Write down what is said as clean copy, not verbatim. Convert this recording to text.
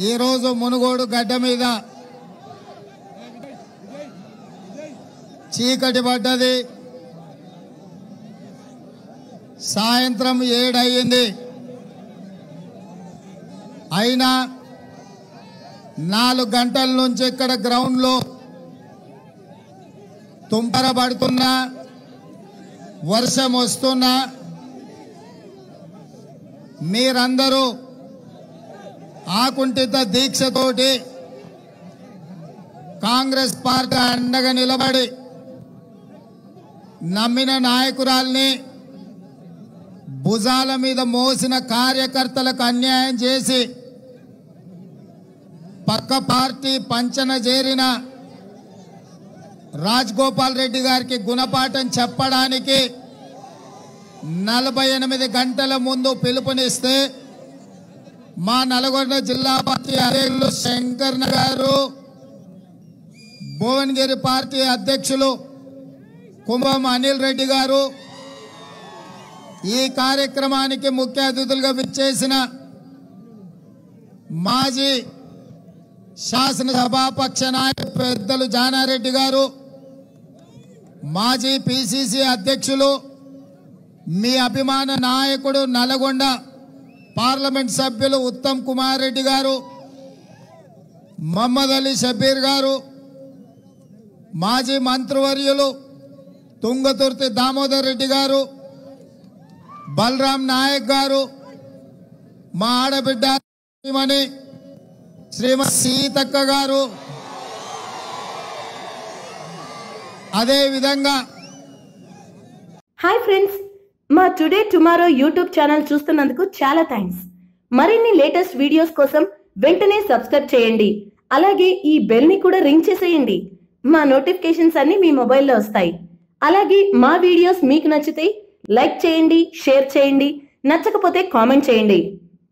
ఈ రోజు మునుగోడు గడ్డ మీద చీకటి పడ్డది. సాయంత్రం 7 అయ్యింది. అయినా 4 గంటల నుంచి ఇక్కడ గ్రౌండ్ లో తుంపర పడుతున్నా, వర్షం వస్తున్నా మీరందరూ ఆకుంఠిత దీక్షతోటి కాంగ్రెస్ పార్టీ అండగా నిలబడి నమ్మిన నాయకురాల్ని భుజాల మీద మోసిన కార్యకర్తలకు అన్యాయం చేసి పక్క పార్టీ పంచన చేరిన రాజగోపాల్ రెడ్డి గారికి గుణపాఠం చెప్పడానికి 48 గంటల ముందు పిలుపునిస్తే మా నల్గొండ జిల్లా పార్టీ అధ్యక్షులు శంకర్ణ గారు, భువనగిరి పార్టీ అధ్యక్షులు కుంభం అనిల్ రెడ్డి గారు, ఈ కార్యక్రమానికి ముఖ్య అతిథులుగా విచ్చేసిన మాజీ శాసనసభాపక్ష నాయకులు పెద్దలు జానారెడ్డి గారు, మాజీ పిసిసి అధ్యక్షులు మీ అభిమాన నాయకుడు నల్గొండ పార్లమెంట్ సభ్యులు ఉత్తమ్ కుమార్ రెడ్డి గారు, మహమ్మద్ అలీ షబీర్ గారు, మాజీ మంత్రివర్యులు తుంగతుర్తి దామోదర్ రెడ్డి గారు, బలరాం నాయక్ గారు, మా ఆడబిడ్డ శ్రీమతి సీతక్క గారు, అదే విధంగా హాయ్ ఫ్రెండ్స్, మా టుడే టుమారో యూట్యూబ్ ఛానల్ చూస్తున్నందుకు చాలా థ్యాంక్స్. మరిన్ని లేటెస్ట్ వీడియోస్ కోసం వెంటనే సబ్స్క్రైబ్ చేయండి. అలాగే ఈ బెల్ ని కూడా రింగ్ చేసేయండి. మా నోటిఫికేషన్స్ అన్ని మీ మొబైల్లో వస్తాయి. అలాగే మా వీడియోస్ మీకు నచ్చితే లైక్ చేయండి, షేర్ చేయండి, నచ్చకపోతే కామెంట్ చేయండి.